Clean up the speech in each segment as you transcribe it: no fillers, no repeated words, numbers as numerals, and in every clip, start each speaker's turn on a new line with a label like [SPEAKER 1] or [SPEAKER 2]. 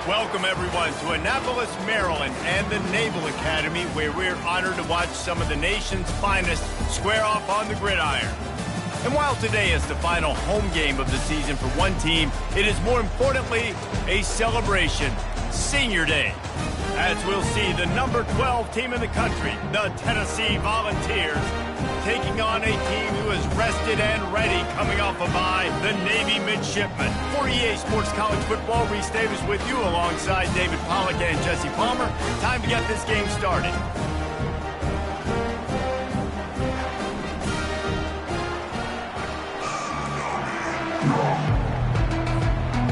[SPEAKER 1] Welcome, everyone, to Annapolis, Maryland, and the Naval Academy, where we're honored to watch some of the nation's finest square off on the gridiron. And while today is the final home game of the season for one team, it is more importantly a celebration, Senior Day. As we'll see the number 12 team in the country, the Tennessee Volunteers, taking on a team who is rested and ready coming off a bye, the Navy Midshipmen. For EA Sports College Football, Reese Davis with you alongside David Pollack and Jesse Palmer. Time to get this game started.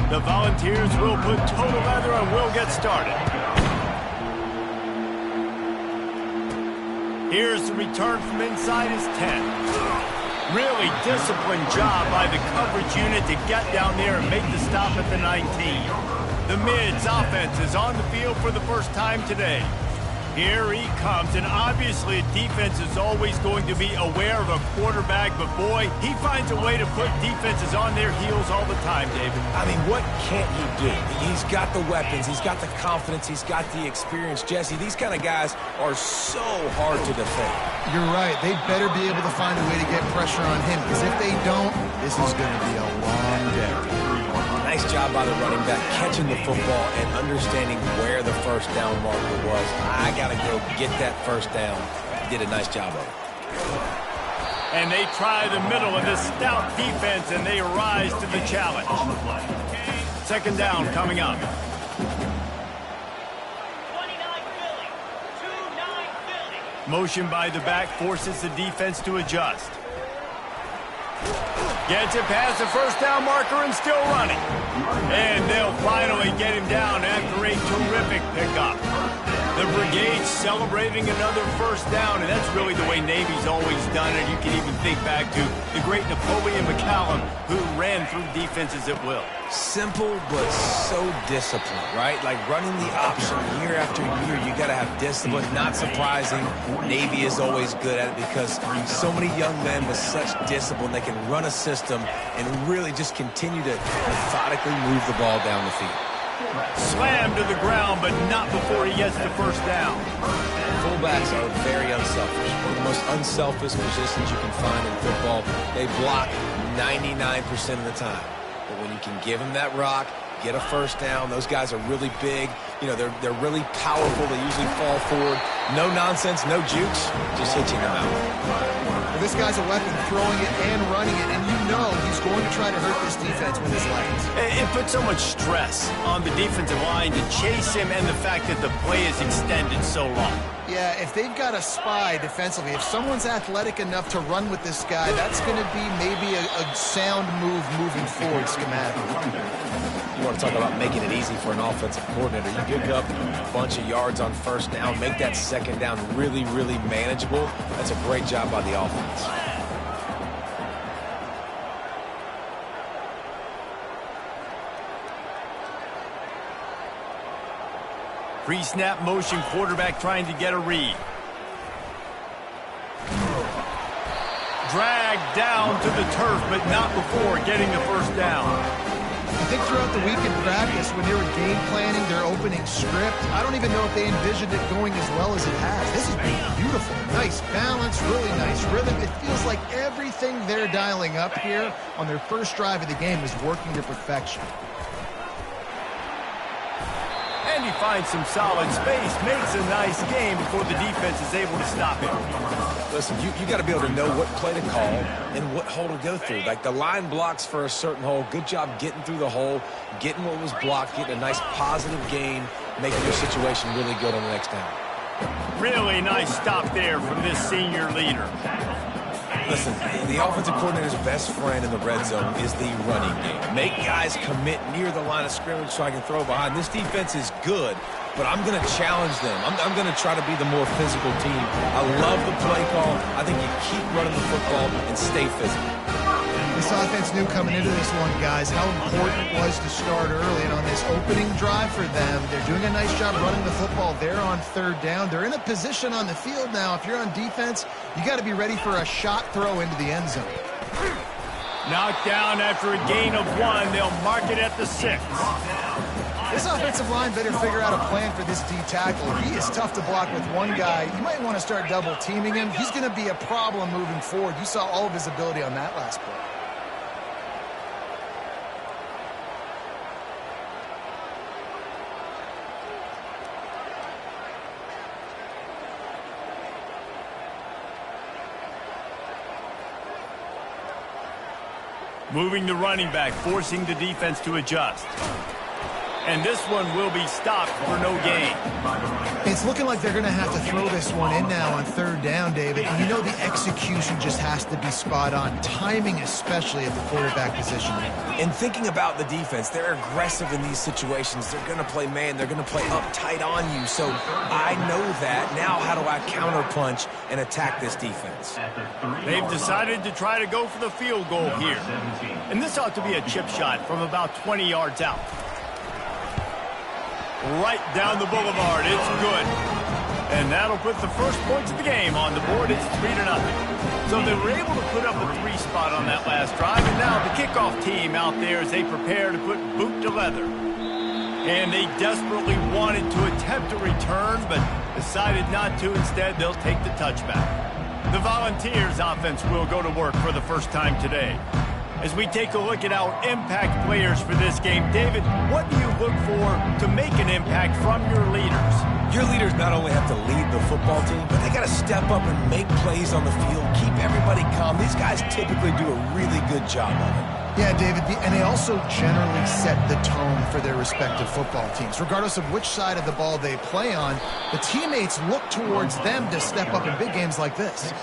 [SPEAKER 1] The Volunteers will put total leather and will get started. Here's the return from inside his 10. Really disciplined job by the coverage unit to get down there and make the stop at the 19. The Mids offense is on the field for the first time today. Here he comes, and obviously defense is always going to be aware of a quarterback, but boy, he finds a way to put defenses on their heels all the time, David.
[SPEAKER 2] I mean, what can't he do? He's got the weapons, he's got the confidence, he's got the experience. Jesse, these kind of guys are so hard to defend.
[SPEAKER 3] You're right. They better be able to find a way to get pressure on him, because if they don't, this is going to be a long day.
[SPEAKER 2] Nice job by the running back, catching the football and understanding where the first down marker was. I got to go get that first down. He did a nice job of it.
[SPEAKER 1] And they try the middle of this stout defense, and they rise to the challenge. Second down coming up. Motion by the back forces the defense to adjust. Gets it past the first down marker and still running. And they'll finally get him down after a terrific pickup. The brigade celebrating another first down, and that's really the way Navy's always done it. You can even think back to the great Napoleon McCallum, who ran through defenses at will.
[SPEAKER 2] Simple, but so disciplined, right? Like running the option year after year, you got to have discipline. Not surprising, Navy is always good at it because so many young men with such discipline, they can run a system and really just continue to methodically move the ball down the field.
[SPEAKER 1] Slammed to the ground, but not before he gets the first down.
[SPEAKER 2] Fullbacks are very unselfish. One of the most unselfish positions you can find in football. They block 99% of the time. But when you can give them that rock, get a first down, those guys are really big. You know, they're really powerful. They usually fall forward. No nonsense, no jukes, just hitting them out.
[SPEAKER 3] Well, this guy's a weapon, throwing it and running it, and you know he's going to try to hurt this defense with his legs.
[SPEAKER 1] It puts so much stress on the defensive line to chase him, and the fact that the play is extended so long.
[SPEAKER 3] Yeah, if they've got a spy defensively, if someone's athletic enough to run with this guy, that's going to be maybe a sound move moving forward schematically.
[SPEAKER 2] You want to talk about making it easy for an offensive coordinator. You pick up a bunch of yards on first down, make that second down really, really manageable. That's a great job by the offense.
[SPEAKER 1] Pre-snap motion, quarterback trying to get a read. Dragged down to the turf, but not before getting the first down.
[SPEAKER 3] I think throughout the week in practice, when they were game planning their opening script, I don't even know if they envisioned it going as well as it has. This has been beautiful. Nice balance, really nice rhythm. It feels like everything they're dialing up here on their first drive of the game is working to perfection.
[SPEAKER 1] And he finds some solid space, makes a nice game before the defense is able to stop him.
[SPEAKER 2] Listen, you got to be able to know what play to call and what hole to go through. Like the line blocks for a certain hole. Good job getting through the hole, getting what was blocked, getting a nice positive gain, making your situation really good on the next down.
[SPEAKER 1] Really nice stop there from this senior leader.
[SPEAKER 2] Listen, the offensive coordinator's best friend in the red zone is the running game. Make guys commit near the line of scrimmage so I can throw behind. This defense is good, but I'm going to challenge them. I'm going to try to be the more physical team. I love the play call. I think you keep running the football and stay physical.
[SPEAKER 3] This offense knew coming into this one, guys, how important it was to start early. And on this opening drive for them, they're doing a nice job running the football. They're on third down. They're in a position on the field now. If you're on defense, you got to be ready for a shot throw into the end zone.
[SPEAKER 1] Knocked down after a gain of 1. They'll mark it at the 6.
[SPEAKER 3] This offensive line better figure out a plan for this D tackle. He is tough to block with one guy. You might want to start double teaming him. He's going to be a problem moving forward. You saw all of his ability on that last play.
[SPEAKER 1] Moving the running back, forcing the defense to adjust. And this one will be stopped for no gain.
[SPEAKER 3] It's looking like they're going to have to throw this one in now on third down, David. And you know the execution just has to be spot on. Timing especially at the quarterback position.
[SPEAKER 2] And thinking about the defense, they're aggressive in these situations. They're going to play man. They're going to play up tight on you. So I know that. Now how do I counterpunch and attack this defense?
[SPEAKER 1] They've decided to try to go for the field goal here. And this ought to be a chip shot from about 20 yards out. Right down the boulevard. It's good. And that'll put the first points of the game on the board. It's 3-0. So they were able to put up a 3 spot on that last drive. And now the kickoff team out there as they prepare to put boot to leather. And they desperately wanted to attempt a return, but decided not to. Instead, they'll take the touchback. The Volunteers offense will go to work for the first time today. As we take a look at our impact players for this game, David, what do you look for to make an impact from your leaders?
[SPEAKER 2] Your leaders not only have to lead the football team, but they got to step up and make plays on the field, keep everybody calm. These guys typically do a really good job of it.
[SPEAKER 3] Yeah, David, and they also generally set the tone for their respective football teams. Regardless of which side of the ball they play on, the teammates look towards them to step up in big games like this.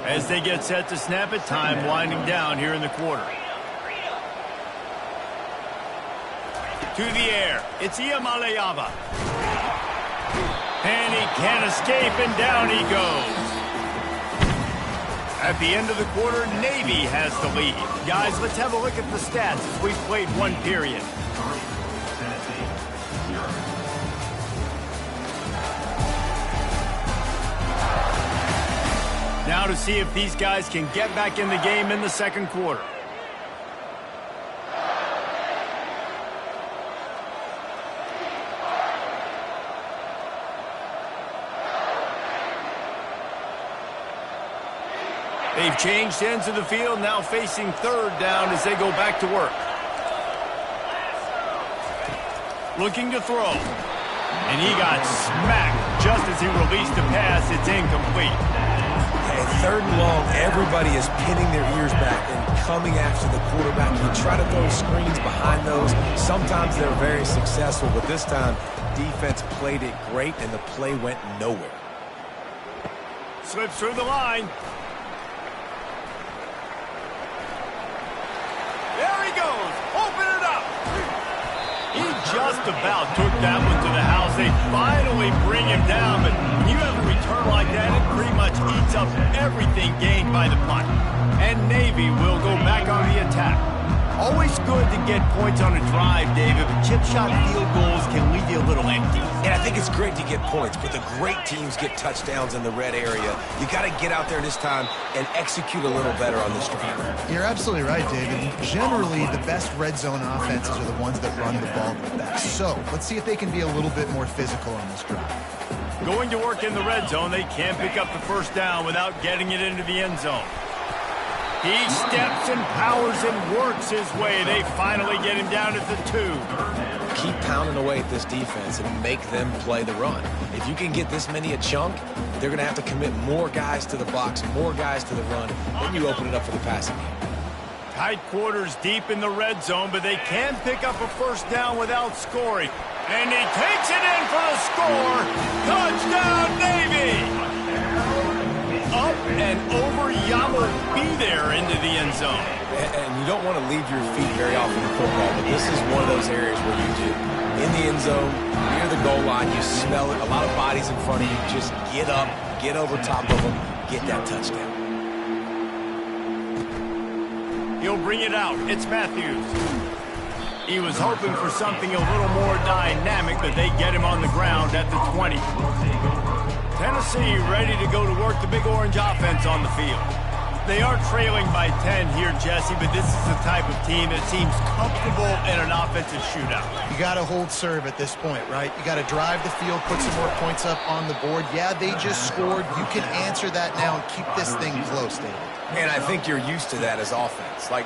[SPEAKER 1] As they get set to snap it, time winding down here in the quarter. To the air, it's Iamaleava. And he can't escape, and down he goes. At the end of the quarter, Navy has the lead. Guys, let's have a look at the stats as we've played one period. Now to see if these guys can get back in the game in the second quarter. They've changed ends of the field, now facing third down as they go back to work. Looking to throw. And he got smacked just as he released the pass. It's incomplete.
[SPEAKER 2] And third and long, everybody is pinning their ears back and coming after the quarterback. You try to throw screens behind those. Sometimes they're very successful, but this time, defense played it great, and the play went nowhere.
[SPEAKER 1] Slips through the line. Just about took that one to the house. They finally bring him down, but when you have a return like that, it pretty much eats up everything gained by the punt. And Navy will go back on the attack. Always good to get points on a drive, David, but chip shot field goals can leave you a little empty.
[SPEAKER 2] And I think it's great to get points, but the great teams get touchdowns in the red area. You got to get out there this time and execute a little better on this drive.
[SPEAKER 3] You're absolutely right, David. Generally, the best red zone offenses are the ones that run the ball the best. So let's see if they can be a little bit more physical on this drive.
[SPEAKER 1] Going to work in the red zone, they can't pick up the first down without getting it into the end zone. He steps and powers and works his way. They finally get him down at the 2.
[SPEAKER 2] Keep pounding away at this defense and make them play the run. If you can get this many a chunk, they're going to have to commit more guys to the box, more guys to the run. Then you open it up for the passing game.
[SPEAKER 1] Tight quarters deep in the red zone, but they can pick up a first down without scoring. And he takes it in for the score. Touchdown, Navy! Up and over, Yama be there into the end zone.
[SPEAKER 2] And you don't want to leave your feet very often in football, but this is one of those areas where you do. In the end zone, near the goal line, you smell it, a lot of bodies in front of you. Just get up, get over top of them, get that touchdown.
[SPEAKER 1] He'll bring it out. It's Matthews. He was hoping for something a little more dynamic, but they get him on the ground at the 20. Tennessee ready to go to work, the Big Orange offense on the field. They are trailing by 10 here, Jesse, but this is the type of team that seems comfortable in an offensive shootout.
[SPEAKER 3] You got to hold serve at this point, right? You got to drive the field, put some more points up on the board. Yeah, they just scored. You can answer that now and keep this thing close, David.
[SPEAKER 2] And I think you're used to that as offense. Like,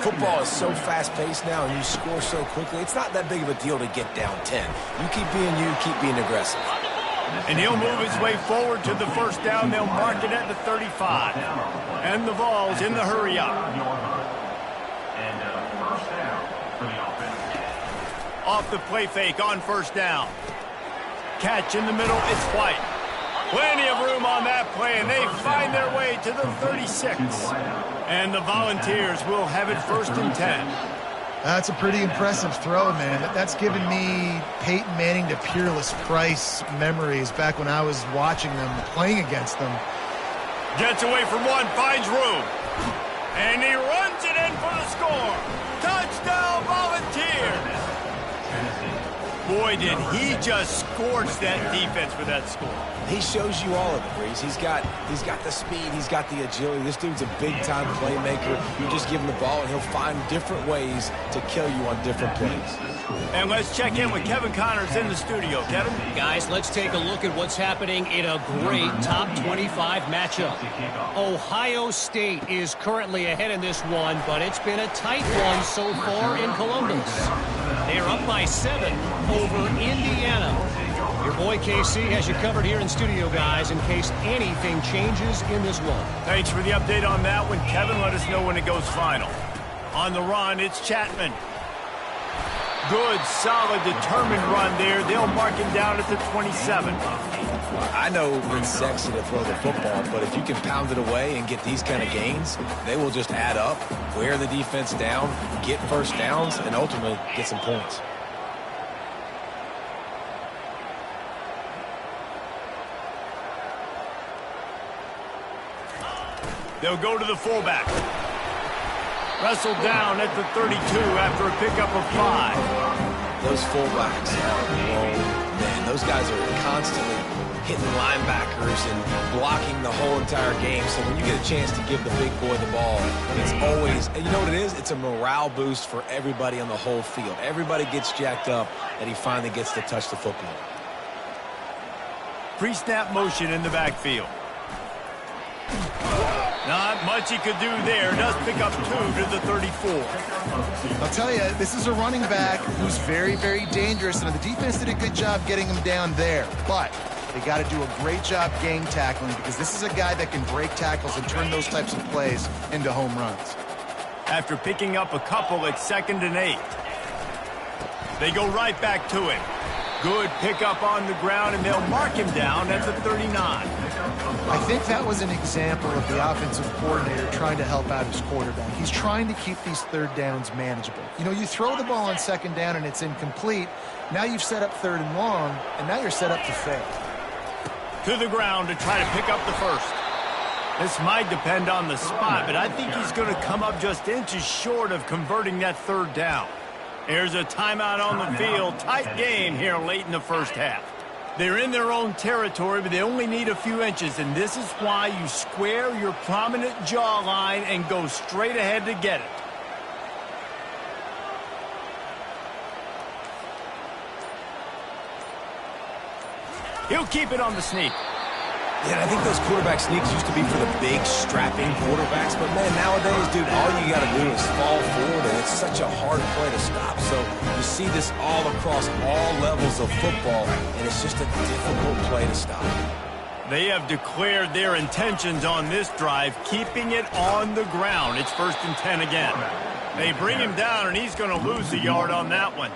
[SPEAKER 2] football is so fast-paced now and you score so quickly, it's not that big of a deal to get down 10. You keep being aggressive.
[SPEAKER 1] And he'll move his way forward to the first down. They'll mark it at the 35. And the Vols in the hurry up. Off the play fake on first down. Catch in the middle, it's White. Plenty of room on that play, and they find their way to the 36. And the Volunteers will have it first and 10.
[SPEAKER 3] That's a pretty impressive throw, man. That's given me Peyton Manning to Peerless Price memories back when I was watching them, playing against them.
[SPEAKER 1] Gets away from one, finds room. And he runs it in for the score. Touchdown, Volunteers. Boy, did he just scorch that defense with that score.
[SPEAKER 2] He shows you all of it, Breeze. He's got the speed, he's got the agility. This dude's a big-time playmaker. You just give him the ball, and he'll find different ways to kill you on different plays.
[SPEAKER 1] And let's check in with Kevin Connors in the studio. Kevin?
[SPEAKER 4] Guys, let's take a look at what's happening in a great top 25 matchup. Ohio State is currently ahead in this one, but it's been a tight one so far in Columbus. They're up by 7 over Indiana. Your boy KC has you covered here in studio, guys, in case anything changes in this one.
[SPEAKER 1] Thanks for the update on that one, Kevin. Let us know when it goes final. On the run, it's Chapman. Good, solid, determined run there. They'll mark him down at the 27.
[SPEAKER 2] I know it's sexy to throw the football, but if you can pound it away and get these kind of gains, they will just add up, wear the defense down, get first downs, and ultimately get some points.
[SPEAKER 1] They'll go to the fullback. Wrestled down at the 32 after a pickup of 5.
[SPEAKER 2] Those fullbacks man, those guys are constantly hitting linebackers and blocking the whole entire game. So when you get a chance to give the big boy the ball, it's always, and you know what it is? It's a morale boost for everybody on the whole field. Everybody gets jacked up that he finally gets to touch the football.
[SPEAKER 1] Pre-snap motion in the backfield. Not much he could do there. Does pick up 2 to the 34.
[SPEAKER 3] I'll tell you, this is a running back who's very, very dangerous, and the defense did a good job getting him down there. But they got to do a great job game tackling, because this is a guy that can break tackles and turn those types of plays into home runs.
[SPEAKER 1] After picking up a couple at 2nd and 8. They go right back to him. Good pickup on the ground, and they'll mark him down at the 39.
[SPEAKER 3] I think that was an example of the offensive coordinator trying to help out his quarterback. He's trying to keep these third downs manageable. You know, you throw the ball on 2nd down and it's incomplete. Now you've set up 3rd and long, and now you're set up to fail.
[SPEAKER 1] To the ground to try to pick up the first. This might depend on the spot, but I think he's going to come up just inches short of converting that 3rd down. There's a timeout on the field. Tight game here late in the first half. They're in their own territory, but they only need a few inches, and this is why you square your prominent jawline and go straight ahead to get it. He'll keep it on the sneak.
[SPEAKER 2] Yeah, I think those quarterback sneaks used to be for the big, strapping quarterbacks. But, man, nowadays, dude, all you got to do is fall forward, and it's such a hard play to stop. So you see this all across all levels of football, and it's just a difficult play to stop.
[SPEAKER 1] They have declared their intentions on this drive, keeping it on the ground. It's 1st and 10 again. They bring him down, and he's going to lose a yard on that one.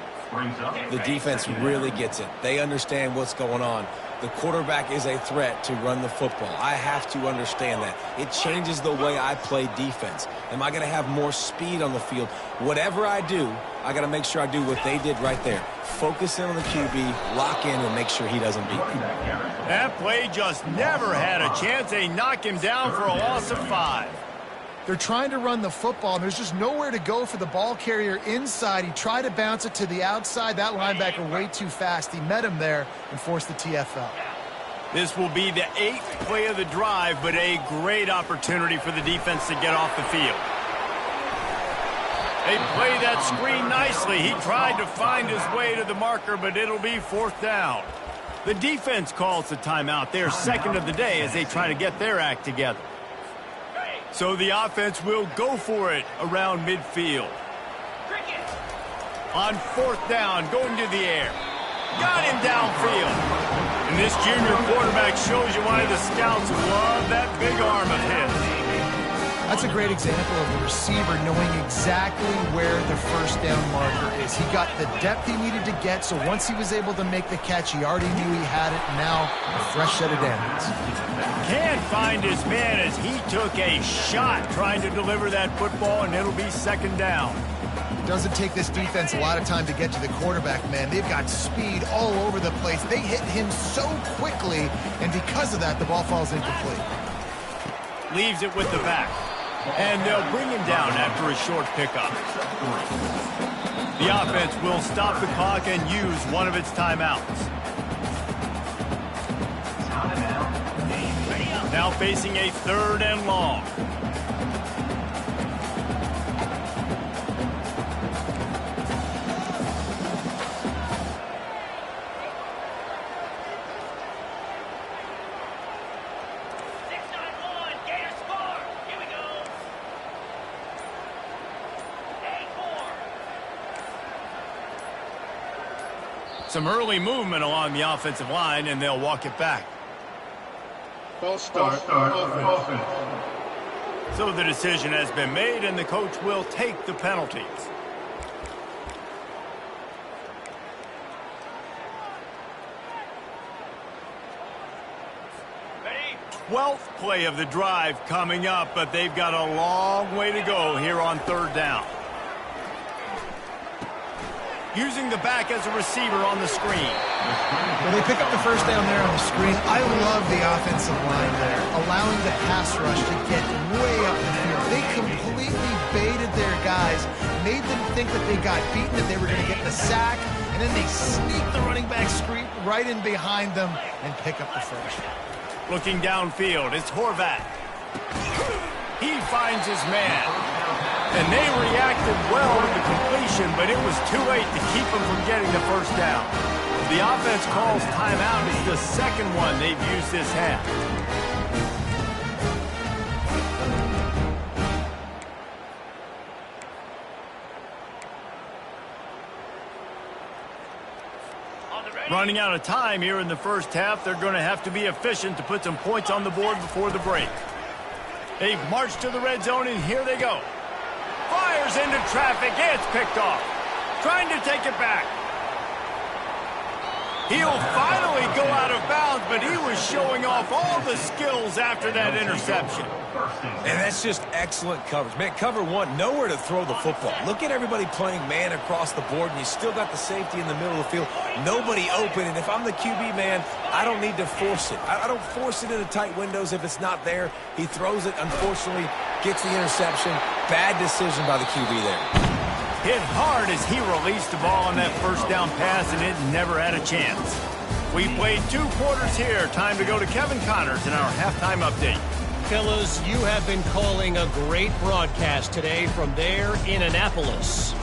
[SPEAKER 2] The defense really gets it. They understand what's going on. The quarterback is a threat to run the football. I have to understand that. It changes the way I play defense. Am I going to have more speed on the field? Whatever I do, I got to make sure I do what they did right there. Focus in on the QB, lock in, and make sure he doesn't beat me.
[SPEAKER 1] That play just never had a chance. They knock him down for a loss of 5.
[SPEAKER 3] They're trying to run the football, and there's just nowhere to go for the ball carrier inside. He tried to bounce it to the outside. That linebacker way too fast. He met him there and forced the TFL.
[SPEAKER 1] This will be the 8th play of the drive, but a great opportunity for the defense to get off the field. They play that screen nicely. He tried to find his way to the marker, but it'll be 4th down. The defense calls the timeout. They're second of the day as they try to get their act together. So the offense will go for it around midfield. On 4th down, going to the air. Got him downfield. And this junior quarterback shows you why the scouts love that big arm of his.
[SPEAKER 3] That's a great example of the receiver knowing exactly where the first down marker is. He got the depth he needed to get, so once he was able to make the catch, he already knew he had it. Now, a fresh set of downs.
[SPEAKER 1] Can't find his man as he took a shot trying to deliver that football, and it'll be 2nd down.
[SPEAKER 3] It doesn't take this defense a lot of time to get to the quarterback, man. They've got speed all over the place. They hit him so quickly, and because of that, the ball falls incomplete.
[SPEAKER 1] Leaves it with the back. And they'll bring him down after a short pickup. The offense will stop the clock and use one of its timeouts. Now facing a 3rd and long. Some early movement along the offensive line, and they'll walk it back.
[SPEAKER 5] False start offense.
[SPEAKER 1] So the decision has been made, and the coach will take the penalties. 12th play of the drive coming up, but they've got a long way to go here on 3rd down. Using the back as a receiver on the screen.
[SPEAKER 3] Well, they pick up the first down there on the screen. I love the offensive line there, allowing the pass rush to get way up the field. They completely baited their guys, made them think that they got beaten, that they were going to get the sack, and then they sneak the running back screen right in behind them and pick up the first.
[SPEAKER 1] Looking downfield, it's Horvath. He finds his man. And they reacted well to the completion, but it was too late to keep them from getting the first down. The offense calls timeout. It's the 2nd one they've used this half. Running out of time here in the first half. They're going to have to be efficient to put some points on the board before the break. They've marched to the red zone, and here they go. Fires into traffic. It's picked off. Trying to take it back. He'll finally go out of bounds, but he was showing off all the skills after that interception.
[SPEAKER 2] And that's just excellent coverage. Man, cover one, nowhere to throw the football. Look at everybody playing man across the board, and you still got the safety in the middle of the field. Nobody open, and if I'm the QB, man, I don't need to force it. I don't force it into tight windows if it's not there. He throws it, unfortunately, gets the interception. Bad decision by the QB there.
[SPEAKER 1] Hit hard as he released the ball on that first down pass, and it never had a chance. We played 2 quarters here. Time to go to Kevin Connors in our halftime update.
[SPEAKER 4] Fellas, you have been calling a great broadcast today from there in Annapolis.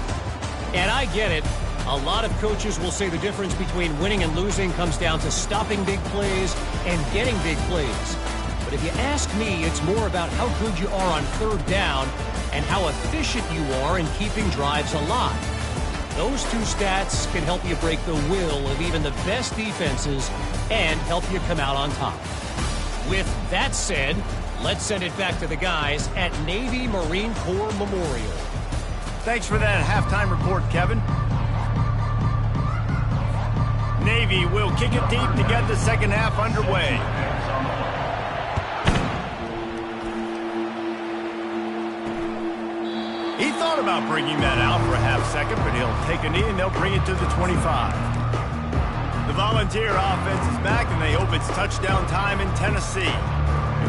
[SPEAKER 4] And I get it. A lot of coaches will say the difference between winning and losing comes down to stopping big plays and getting big plays. But if you ask me, it's more about how good you are on 3rd down and how efficient you are in keeping drives alive. Those 2 stats can help you break the will of even the best defenses and help you come out on top. With that said, let's send it back to the guys at Navy Marine Corps Memorial.
[SPEAKER 1] Thanks for that halftime report, Kevin. Navy will kick it deep to get the second half underway. He thought about bringing that out for a half second, but he'll take a knee and they'll bring it to the 25. The Volunteer offense is back, and they hope it's touchdown time in Tennessee.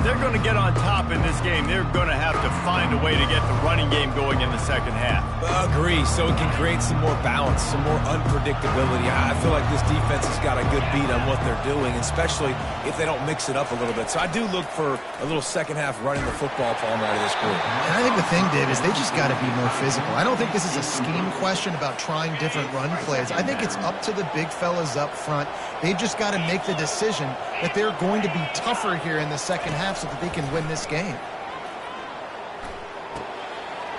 [SPEAKER 1] If they're going to get on top in this game, they're going to have to find a way to get the running game going in the second half.
[SPEAKER 2] Agree, so it can create some more balance, some more unpredictability. I feel like this defense has got a good beat on what they're doing, especially if they don't mix it up a little bit. So I do look for a little second half running the football palm out of this group.
[SPEAKER 3] And I think the thing, Dave, is they just got to be more physical. I don't think this is a scheme question about trying different run plays. I think it's up to the big fellas up front. They've just got to make the decision that they're going to be tougher here in the second half so that they can win this game.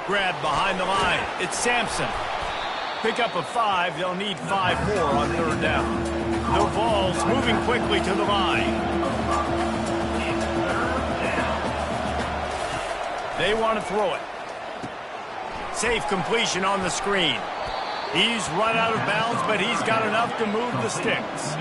[SPEAKER 1] Grab behind the line. It's Sampson. Pick up a 5. They'll need 5 more on third down. The Vols moving quickly to the line. They want to throw it. Safe completion on the screen. He's run out of bounds, but he's got enough to move the sticks.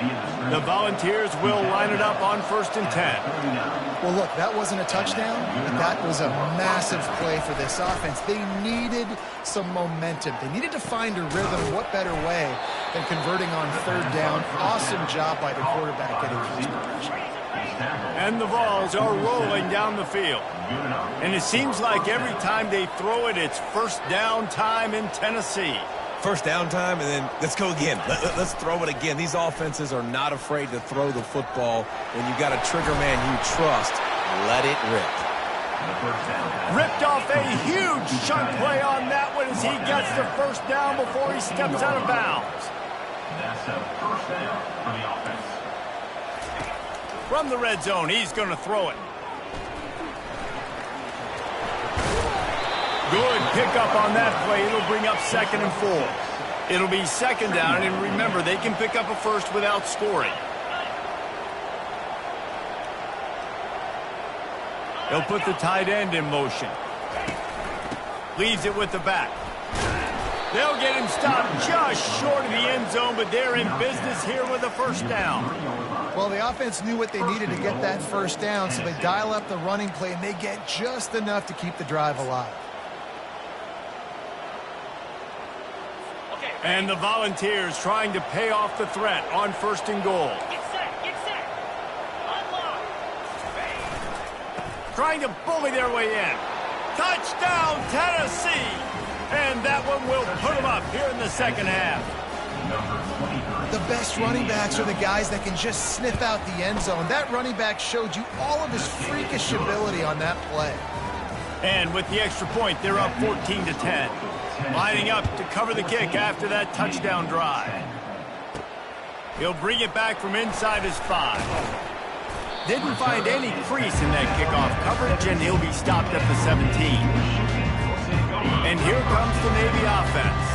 [SPEAKER 1] The Volunteers will line it up on 1st and 10.
[SPEAKER 3] Well, look, that wasn't a touchdown, but that was a massive play for this offense. They needed some momentum. They needed to find a rhythm. What better way than converting on third down? Awesome job by the quarterback getting his progression.
[SPEAKER 1] And the Vols are rolling down the field. And it seems like every time they throw it, it's first down time in Tennessee.
[SPEAKER 2] First down time, and then let's go again. Let's throw it again. These offenses are not afraid to throw the football. When you got a trigger man you trust, let it rip.
[SPEAKER 1] Ripped off a huge chunk play on that one as he gets the first down before he steps out of bounds.
[SPEAKER 5] That's a first down for the offense.
[SPEAKER 1] From the red zone, he's going to throw it. Good pickup on that play. It'll bring up 2nd and 4. It'll be 2nd down, and remember, they can pick up a first without scoring. He'll put the tight end in motion. Leaves it with the back. They'll get him stopped just short of the end zone, but they're in business here with a first down.
[SPEAKER 3] Well, the offense knew what they needed to get that first down, so they dial up the running play, and they get just enough to keep the drive alive.
[SPEAKER 1] And the Volunteers trying to pay off the threat on 1st and goal.
[SPEAKER 6] Get set. Unlock.
[SPEAKER 1] Trying to bully their way in. Touchdown, Tennessee! And that one will put them up here in the second half.
[SPEAKER 3] The best running backs are the guys that can just sniff out the end zone. That running back showed you all of his freakish ability on that play.
[SPEAKER 1] And with the extra point, they're up 14-10. Lining up to cover the kick after that touchdown drive. He'll bring it back from inside his 5. Didn't find any crease in that kickoff coverage, and he'll be stopped at the 17. And here comes the Navy offense.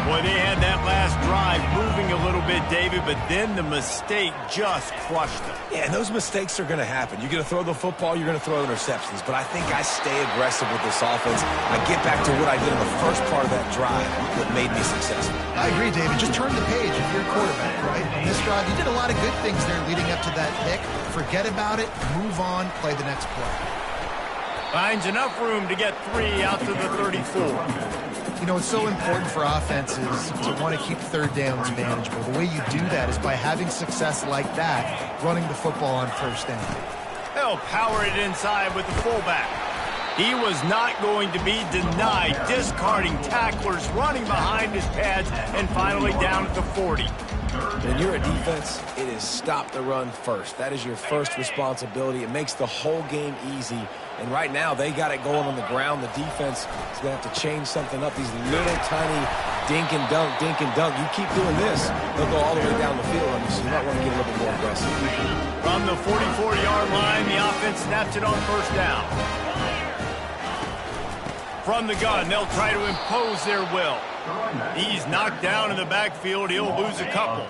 [SPEAKER 1] Boy, they had that last drive moving a little bit, David, but then the mistake just crushed them.
[SPEAKER 2] Yeah, and those mistakes are going to happen. You're going to throw the football, you're going to throw interceptions. But I think I stay aggressive with this offense. I get back to what I did in the first part of that drive that made me successful.
[SPEAKER 3] I agree, David. Just turn the page if you're a quarterback, right? On this drive, you did a lot of good things there leading up to that pick. Forget about it, move on, play the next play.
[SPEAKER 1] Finds enough room to get 3 out to the 34.
[SPEAKER 3] You know, it's so important for offenses to want to keep third downs manageable. The way you do that is by having success like that, running the football on first down.
[SPEAKER 1] They'll power it inside with the fullback. He was not going to be denied, discarding tacklers, running behind his pads, and finally down at the 40.
[SPEAKER 2] When you're a defense, it is stop the run first. That is your first responsibility. It makes the whole game easy. And right now, they got it going on the ground. The defense is going to have to change something up. These little tiny dink and dunk. You keep doing this, they'll go all the way down the field on you, so you might want to get a little bit more aggressive.
[SPEAKER 1] From the 44-yard line, the offense snaps it on first down. From the gun, they'll try to impose their will. He's knocked down in the backfield. He'll lose a couple.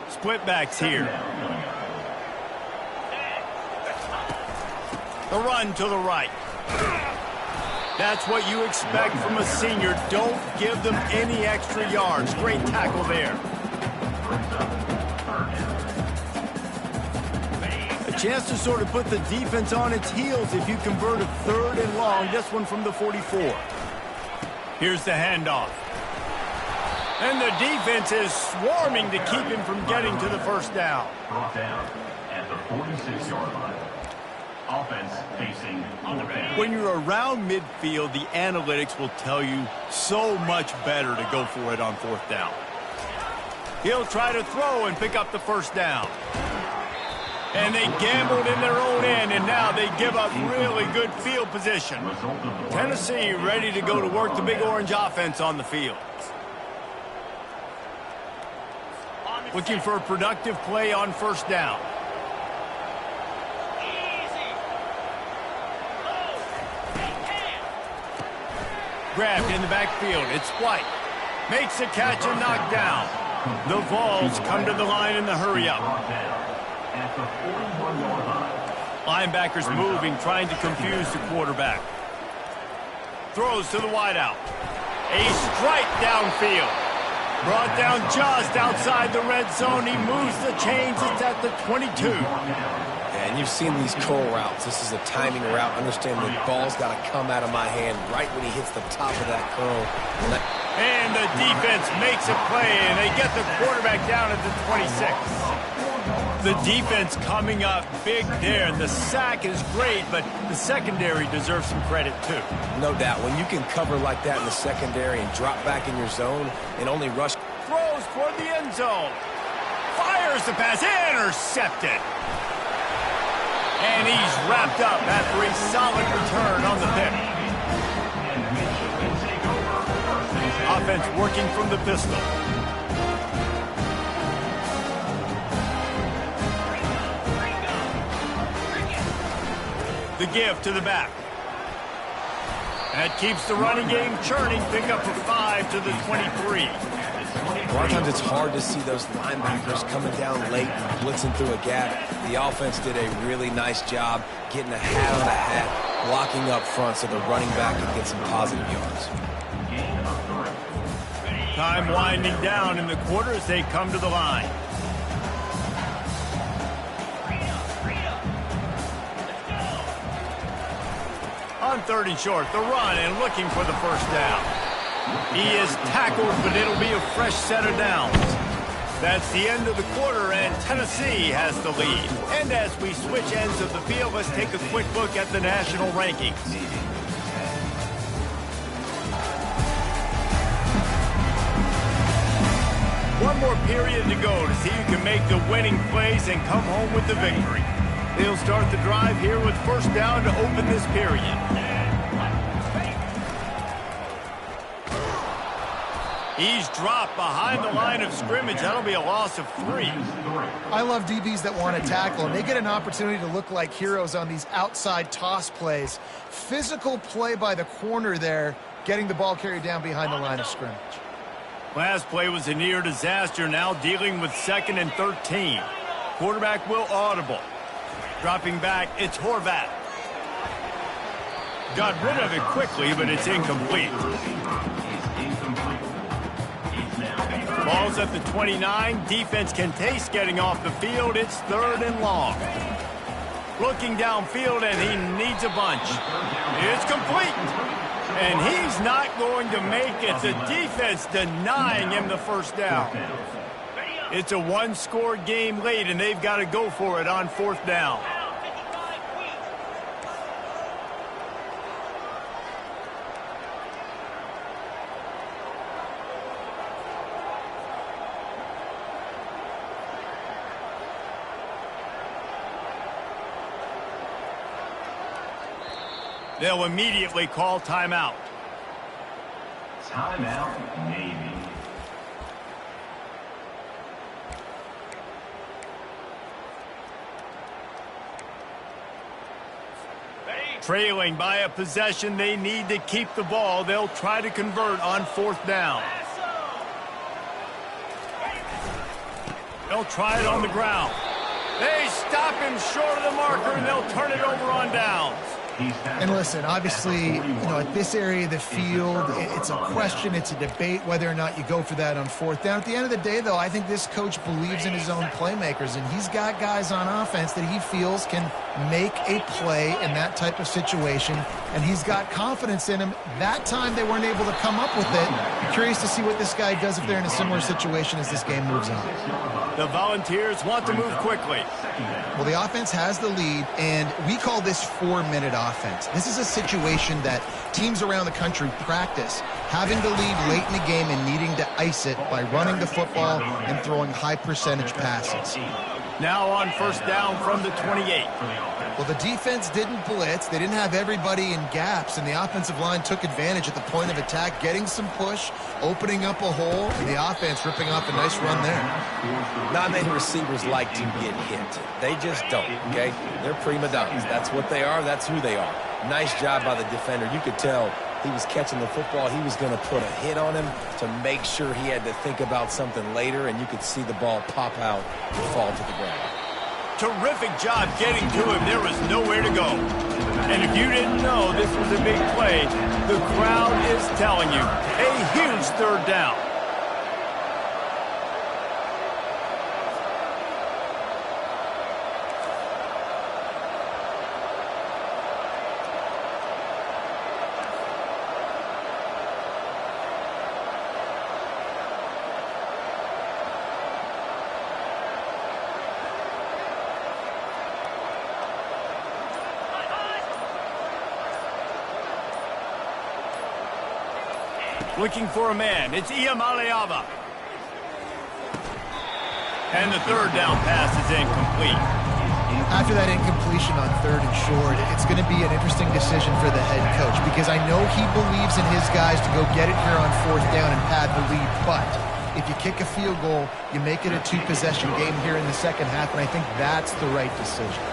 [SPEAKER 1] Split backs here. The run to the right. That's what you expect from a senior. Don't give them any extra yards. Great tackle there. A chance to sort of put the defense on its heels if you convert a 3rd and long. This one from the 44. Here's the handoff. And the defense is swarming to keep him from getting to the first down.
[SPEAKER 5] Brought down at the 46-yard line. Offense facing fourth down.
[SPEAKER 1] When you're around midfield, the analytics will tell you so much better to go for it on fourth down. He'll try to throw and pick up the first down. And they gambled in their own end, and now they give up really good field position. Tennessee ready to go to work the Big Orange offense on the field. Looking for a productive play on first down. Grabbed in the backfield. It's White. Makes a catch and knocked down. The Vols come to the line in the hurry up. Linebackers moving, trying to confuse the quarterback. Throws to the wideout. A strike downfield. Brought down just outside the red zone. He moves the chains. It's at the 22.
[SPEAKER 2] And you've seen these curl routes. This is a timing route. Understand the ball's got to come out of my hand right when he hits the top of that curl.
[SPEAKER 1] And the defense makes a play, and they get the quarterback down at the 26. The defense coming up big there. The sack is great, but the secondary deserves some credit too.
[SPEAKER 2] No doubt. When you can cover like that in the secondary and drop back in your zone and only rush.
[SPEAKER 1] Throws toward the end zone. Fires the pass. Intercepted. And he's wrapped up after a solid return on the pick. Offense working from the pistol. The give to the back. That keeps the running game churning. Pick up for 5 to the 23.
[SPEAKER 2] A lot of times it's hard to see those linebackers coming down late and blitzing through a gap. The offense did a really nice job getting a hat on a hat, blocking up front so the running back can get some positive yards.
[SPEAKER 1] Time winding down in the quarter as they come to the line. On 3rd and short, the run and looking for the first down. He is tackled, but it'll be a fresh set of downs. That's the end of the quarter, and Tennessee has the lead. And as we switch ends of the field, let's take a quick look at the national rankings. One more period to go to see who can make the winning plays and come home with the victory. They'll start the drive here with first down to open this period. He's dropped behind the line of scrimmage. That'll be a loss of 3.
[SPEAKER 3] I love DBs that want to tackle, and they get an opportunity to look like heroes on these outside toss plays. Physical play by the corner there, getting the ball carried down behind the line of scrimmage.
[SPEAKER 1] Last play was a near disaster, now dealing with 2nd and 13. Quarterback will audible. Dropping back, it's Horvat. Got rid of it quickly, but it's incomplete. Ball's at the 29. Defense can taste getting off the field. It's 3rd and long. Looking downfield, and he needs a bunch. It's complete. And he's not going to make it. The defense denying him the first down. It's a one-score game late, and they've got to go for it on 4th down. They'll immediately call timeout.
[SPEAKER 5] Timeout, Navy.
[SPEAKER 1] Trailing by a possession, they need to keep the ball. They'll try to convert on 4th down. They'll try it on the ground. They stop him short of the marker, and they'll turn it over on downs.
[SPEAKER 3] And listen, obviously, at this area of the field, it's a question, it's a debate whether or not you go for that on 4th down. At the end of the day, though, I think this coach believes in his own playmakers, and he's got guys on offense that he feels can make a play in that type of situation, and he's got confidence in him. That time they weren't able to come up with it. Curious to see what this guy does if they're in a similar situation as this game moves on.
[SPEAKER 1] The Volunteers want to move quickly.
[SPEAKER 3] Well, the offense has the lead, and we call this 4-minute offense. This is a situation that teams around the country practice, having the lead late in the game and needing to ice it by running the football and throwing high-percentage passes.
[SPEAKER 1] Now on first down from the 28.
[SPEAKER 3] Well, the defense didn't blitz. They didn't have everybody in gaps, and the offensive line took advantage at the point of attack, getting some push, opening up a hole, and the offense ripping off a nice run there.
[SPEAKER 2] Not many receivers like to get hit. They just don't, okay? They're prima donnas. That's what they are. That's who they are. Nice job by the defender. You could tell he was catching the football. He was going to put a hit on him to make sure he had to think about something later, and you could see the ball pop out and fall to the ground.
[SPEAKER 1] Terrific job getting to him. There was nowhere to go. And if you didn't know this was a big play, the crowd is telling you. A huge third down. Looking for a man. It's Iamaleava. And the third down pass is incomplete.
[SPEAKER 3] After that incompletion on 3rd and short, it's going to be an interesting decision for the head coach because I know he believes in his guys to go get it here on 4th down and pad the lead, but if you kick a field goal, you make it a 2-possession game here in the second half, and I think that's the right decision.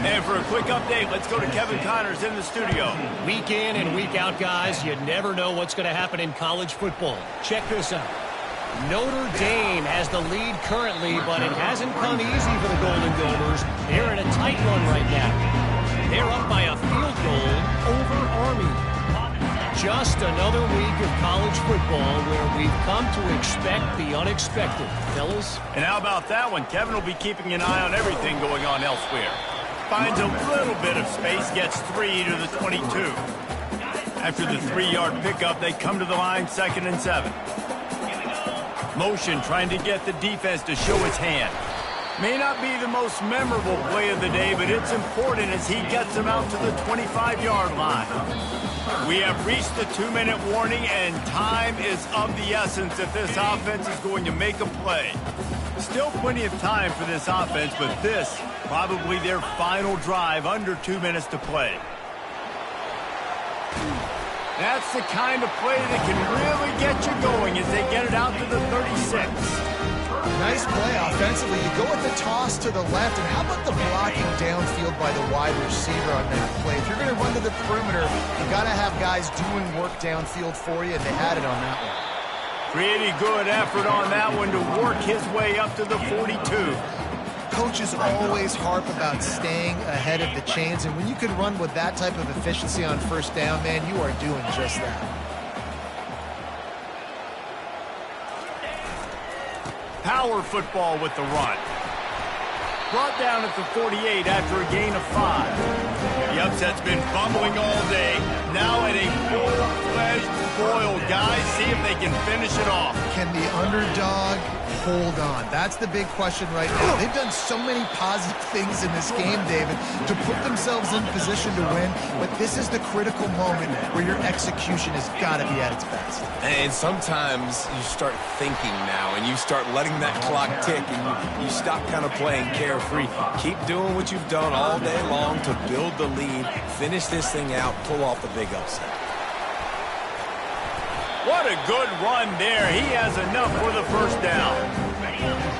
[SPEAKER 1] And for a quick update, let's go to Kevin Connors in the studio.
[SPEAKER 4] Week in and week out, guys, you never know what's going to happen in college football. Check this out. Notre Dame has the lead currently, but it hasn't come easy for the Golden Gophers. They're in a tight one right now. They're up by a field goal over Army. Just another week of college football where we've come to expect the unexpected. Fellas?
[SPEAKER 1] And how about that one? Kevin will be keeping an eye on everything going on elsewhere. Finds a little bit of space, gets 3 to the 22. After the 3-yard pickup, they come to the line 2nd and 7. Motion trying to get the defense to show its hand. May not be the most memorable play of the day, but it's important as he gets them out to the 25-yard line. We have reached the 2-minute warning, and time is of the essence if this offense is going to make a play. Still plenty of time for this offense, but this probably their final drive under 2 minutes to play. That's the kind of play that can really get you going as they get it out to the 36.
[SPEAKER 3] Nice play offensively. You go with the toss to the left, and how about the blocking downfield by the wide receiver on that play? If you're going to run to the perimeter, you got to have guys doing work downfield for you, and they had it on that one.
[SPEAKER 1] Pretty good effort on that one to work his way up to the 42.
[SPEAKER 3] Coaches always harp about staying ahead of the chains, and when you can run with that type of efficiency on 1st down, man, you are doing just that.
[SPEAKER 1] Power football with the run. Brought down at the 48 after a gain of 5. The upset's been bumbling all day. Now at a full-fledged boil. Guys, see if they can finish it off.
[SPEAKER 3] Can the underdog hold on? That's the big question right now. They've done so many positive things in this game, David, to put themselves in position to win, but this is the critical moment where your execution has got to be at its best.
[SPEAKER 2] And sometimes you start thinking now, and you start letting that clock tick, and you stop kind of playing carefree. Keep doing what you've done all day long to build the lead, finish this thing out, pull off the big upset.
[SPEAKER 1] What a good run there. He has enough for the 1st down.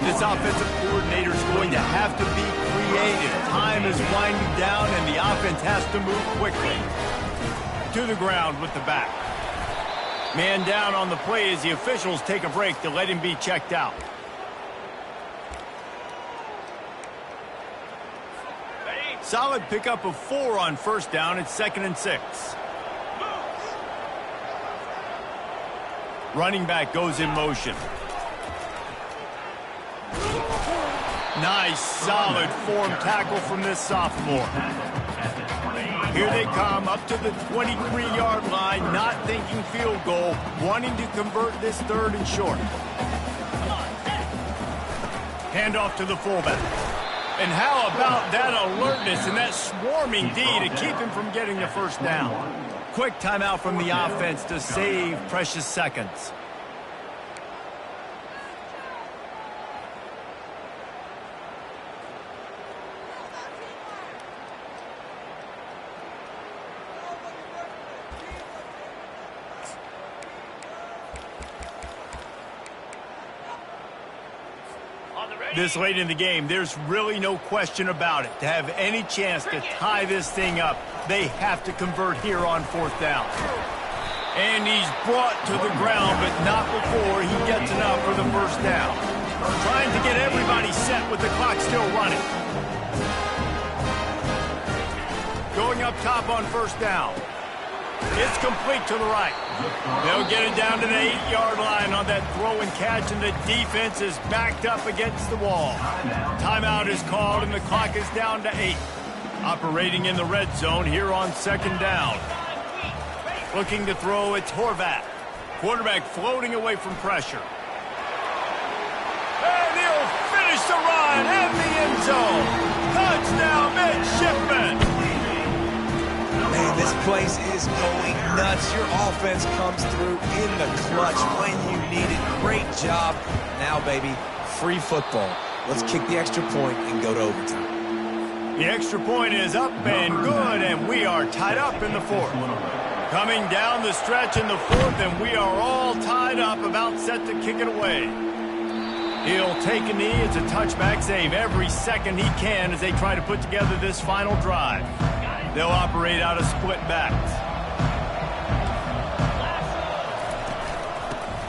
[SPEAKER 1] This offensive coordinator is going to have to be creative. Time is winding down, and the offense has to move quickly. To the ground with the back. Man down on the play as the officials take a break to let him be checked out. Solid pickup of 4 on 1st down. It's 2nd and 6. Running back goes in motion. Nice, solid form tackle from this sophomore. Here they come up to the 23-yard line, not thinking field goal, wanting to convert this 3rd and short. Hand off to the fullback. And how about that alertness and that swarming D to keep him from getting the first down? Quick timeout from the offense to save precious seconds. This late in the game, there's really no question about it. To have any chance to tie this thing up, they have to convert here on 4th down. And he's brought to the ground, but not before he gets enough for the first down. Trying to get everybody set with the clock still running. Going up top on 1st down. It's complete to the right. They'll get it down to the 8-yard line on that throw and catch, and the defense is backed up against the wall. Timeout is called, and the clock is down to 8. Operating in the red zone here on 2nd down. Looking to throw, it's Horvath. Quarterback floating away from pressure. And he'll finish the run in the end zone. Touchdown, midshipman.
[SPEAKER 2] Man, this place is going nuts. Your offense comes through in the clutch when you need it. Great job. Now, baby, free football. Let's kick the extra point and go to overtime.
[SPEAKER 1] The extra point is up and good, and we are tied up in the 4th. Coming down the stretch in the 4th, and we are all tied up, about set to kick it away. He'll take a knee. It's a touchback save every second he can as they try to put together this final drive. They'll operate out of split backs.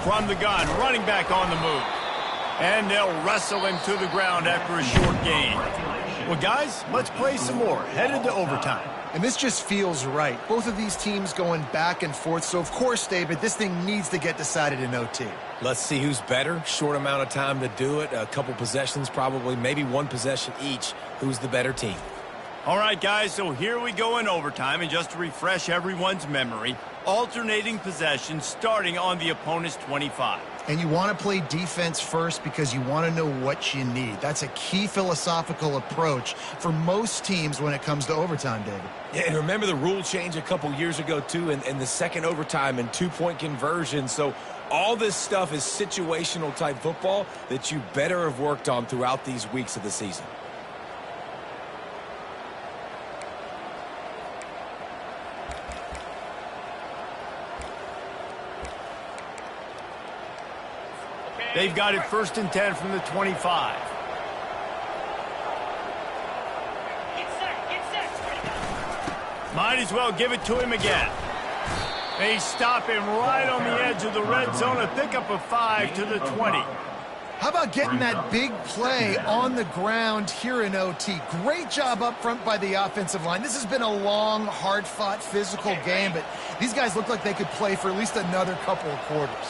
[SPEAKER 1] From the gun, running back on the move. And they'll wrestle him to the ground after a short gain. Well, guys, let's play some more. Headed to overtime.
[SPEAKER 3] And this just feels right. Both of these teams going back and forth. So, of course, David, this thing needs to get decided in OT.
[SPEAKER 2] Let's see who's better. Short amount of time to do it. A couple possessions probably, maybe one possession each. Who's the better team?
[SPEAKER 1] All right, guys, so here we go in overtime, and just to refresh everyone's memory, alternating possessions starting on the opponent's 25.
[SPEAKER 3] And you want to play defense first because you want to know what you need. That's a key philosophical approach for most teams when it comes to overtime, David.
[SPEAKER 2] Yeah, and remember the rule change a couple years ago, too, and the second overtime and two-point conversion. So all this stuff is situational type football that you better have worked on throughout these weeks of the season.
[SPEAKER 1] They've got it 1st and 10 from the 25. Might as well give it to him again. They stop him right on the edge of the red zone, a pickup of 5 to the 20.
[SPEAKER 3] How about getting that big play on the ground here in OT? Great job up front by the offensive line. This has been a long, hard-fought, physical game, but these guys look like they could play for at least another couple of quarters.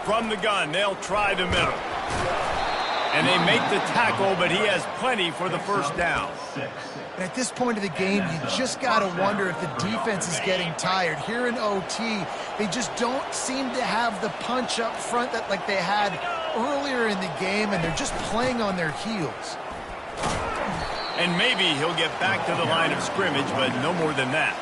[SPEAKER 1] From the gun, they'll try the middle. And they make the tackle, but he has plenty for the first down.
[SPEAKER 3] And at this point of the game, you just got to wonder if the defense is getting tired. Here in OT, they just don't seem to have the punch up front that like they had earlier in the game, and they're just playing on their heels.
[SPEAKER 1] And maybe he'll get back to the line of scrimmage, but no more than that.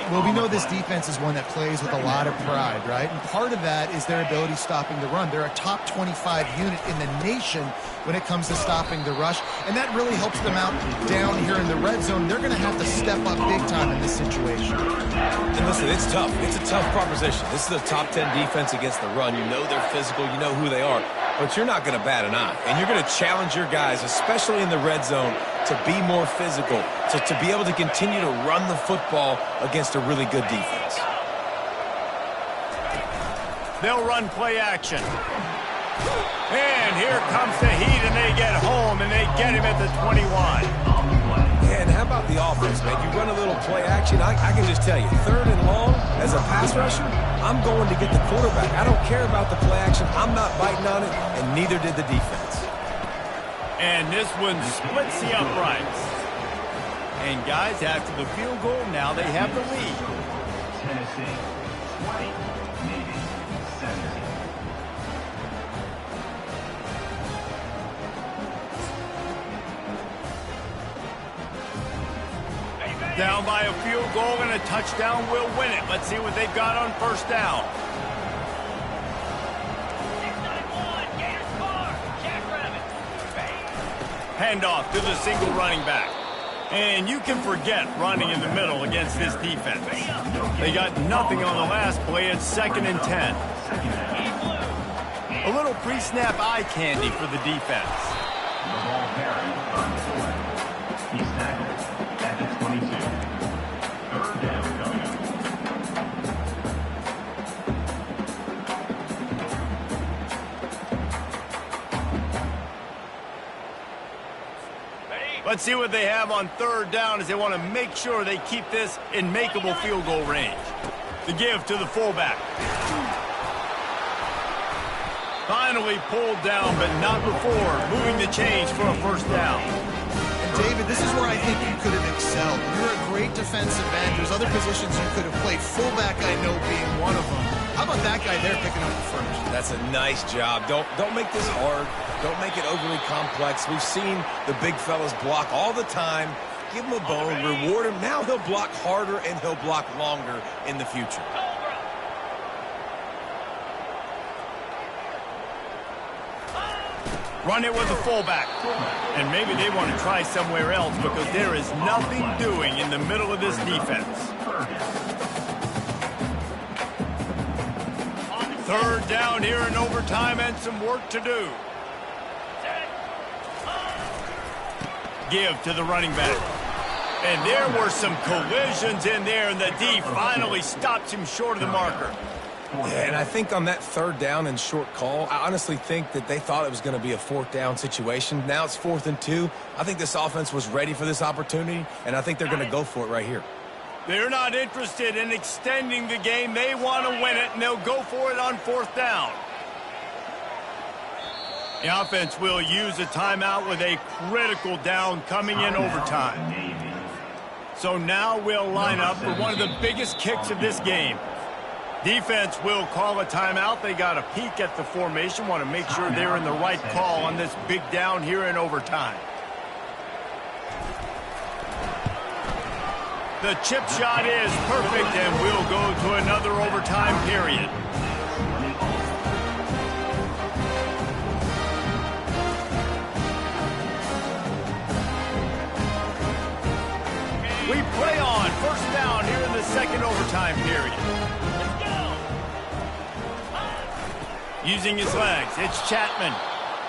[SPEAKER 3] Well, we know this defense is one that plays with a lot of pride, right? And part of that is their ability stopping the run. They're a top 25 unit in the nation when it comes to stopping the rush, and that really helps them out down here in the red zone. They're going to have to step up big time in this situation.
[SPEAKER 2] And listen, it's tough. It's a tough proposition. This is a top 10 defense against the run. You know they're physical. You know who they are. But you're not going to bat an eye. And you're going to challenge your guys, especially in the red zone, to be more physical, to be able to continue to run the football against a really good defense.
[SPEAKER 1] They'll run play action. And here comes the heat, and they get home, and they get him at the 21.
[SPEAKER 2] Yeah, and how about the offense, man? You run a little play action. I can just tell you, 3rd and long, as a pass rusher, I'm going to get the quarterback. I don't care about the play action. I'm not biting on it, and neither did the defense.
[SPEAKER 1] And this one splits the uprights. And guys, after the field goal, now they have the lead.
[SPEAKER 5] Tennessee 20, Navy 17.
[SPEAKER 1] Down by a field goal and a touchdown will win it. Let's see what they've got on first down.
[SPEAKER 6] 691, Gators score. Jackrabbit.
[SPEAKER 1] Handoff to the single running back. And you can forget running in the middle against this defense. They got nothing on the last play. It's 2nd and 10. A little pre-snap eye candy for the defense.
[SPEAKER 5] The ball carried on 4. He's tackled at the 22. 3rd down coming up.
[SPEAKER 1] Let's see what they have on 3rd down as they want to make sure they keep this in makeable field goal range. The give to the fullback. Finally pulled down, but not before moving the chains for a first down.
[SPEAKER 3] And David, this is where I think you could have excelled. You're a great defensive end. There's other positions you could have played. Fullback, I know, being one of them. How about that guy there picking up the first?
[SPEAKER 2] That's a nice job. Don't make this hard. Don't make it overly complex. We've seen the big fellas block all the time. Give him a bone, reward him. Now he'll block harder and he'll block longer in the future.
[SPEAKER 1] Run it with the fullback. And maybe they want to try somewhere else because there is nothing doing in the middle of this defense. 3rd down here in overtime and some work to do. Give to the running back. And there were some collisions in there, and the D finally stops him short of the marker.
[SPEAKER 2] Yeah, and I think on that 3rd down and short call, I honestly think that they thought it was going to be a 4th down situation. Now it's 4th and 2. I think this offense was ready for this opportunity, and I think they're going to go for it right here.
[SPEAKER 1] They're not interested in extending the game. They want to win it, and they'll go for it on 4th down. The offense will use a timeout with a critical down coming in overtime. So now we'll line up for one of the biggest kicks of this game. Defense will call a timeout. They got a peek at the formation, want to make sure they're in the right call on this big down here in overtime. The chip shot is perfect, and we'll go to another overtime period. We play on 1st down here in the 2nd overtime period. Using his legs, it's Chapman.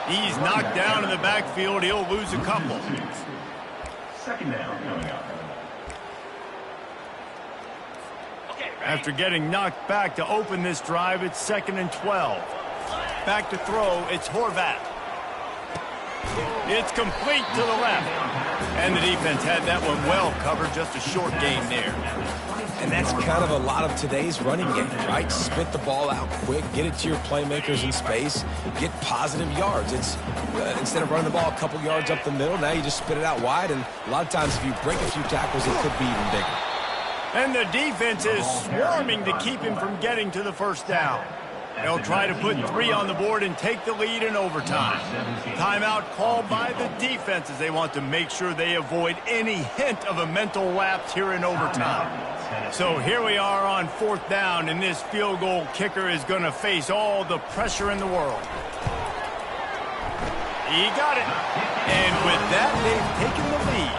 [SPEAKER 1] He's knocked down in the backfield. He'll lose a couple.
[SPEAKER 5] 2nd down coming up.
[SPEAKER 1] After getting knocked back to open this drive, it's 2nd and 12. Back to throw, it's Horvat. It's complete to the left. And the defense had that one well covered, just a short gain there.
[SPEAKER 2] And that's kind of a lot of today's running game, right? Spit the ball out quick, get it to your playmakers in space, get positive yards. It's instead of running the ball a couple yards up the middle, now you just spit it out wide, and a lot of times if you break a few tackles, it could be even bigger.
[SPEAKER 1] And the defense is swarming to keep him from getting to the first down. They'll try to put 3 on the board and take the lead in overtime. Timeout called by the defense as they want to make sure they avoid any hint of a mental lapse here in overtime. So here we are on 4th down, and this field goal kicker is going to face all the pressure in the world. He got it. And with that, they've taken the lead.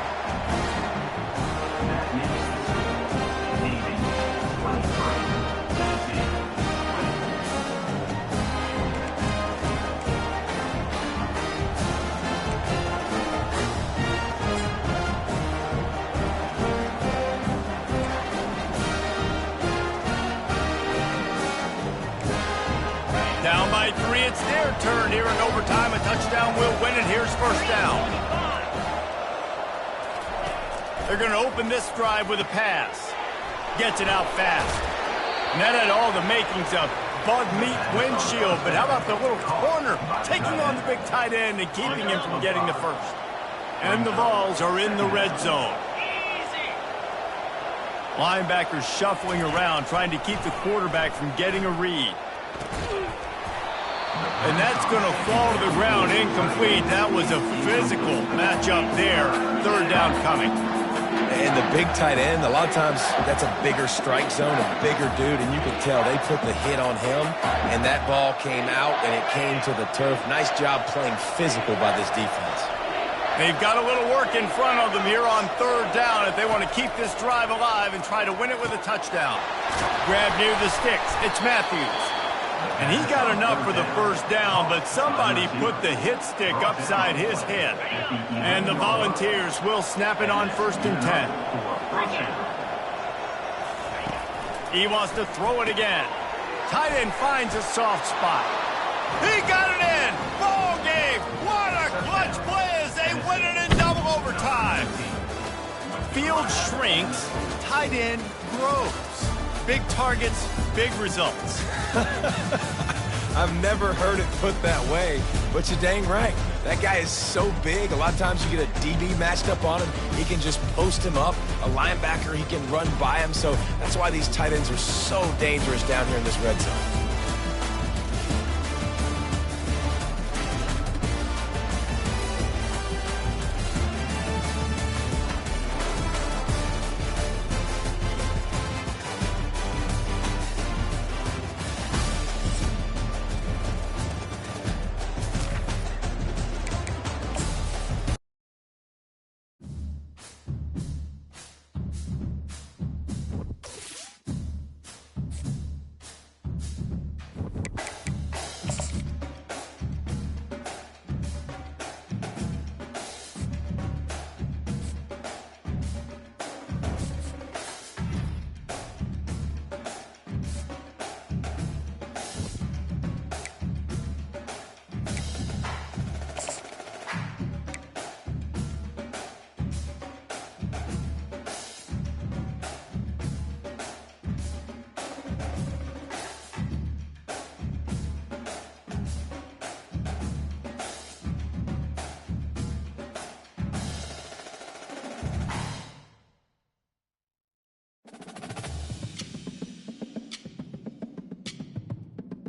[SPEAKER 1] Down by 3, it's their turn here in overtime. A touchdown will win it. Here's 1st down. They're going to open this drive with a pass. Gets it out fast. And that had all the makings of bug meat windshield. But how about the little corner taking on the big tight end and keeping him from getting the first? And the Vols are in the red zone. Linebackers shuffling around, trying to keep the quarterback from getting a read. And that's going to fall to the ground incomplete. That was a physical matchup there. 3rd down coming.
[SPEAKER 2] And the big tight end, a lot of times that's a bigger strike zone, a bigger dude, and you can tell they put the hit on him, and that ball came out, and it came to the turf. Nice job playing physical by this defense.
[SPEAKER 1] They've got a little work in front of them here on third down if they want to keep this drive alive and try to win it with a touchdown. Grab near the sticks. It's Matthews. And he got enough for the first down, but somebody put the hit stick upside his head. And the Volunteers will snap it on 1st and 10. He wants to throw it again. Tight end finds a soft spot. He got it in! Ball game! What a clutch play as they win it in double overtime! Field shrinks, tight end grows. Big targets, big results.
[SPEAKER 2] I've never heard it put that way, but you're dang right. That guy is so big, a lot of times you get a DB matched up on him. He can just post him up. A linebacker, he can run by him. So that's why these tight ends are so dangerous down here in this red zone.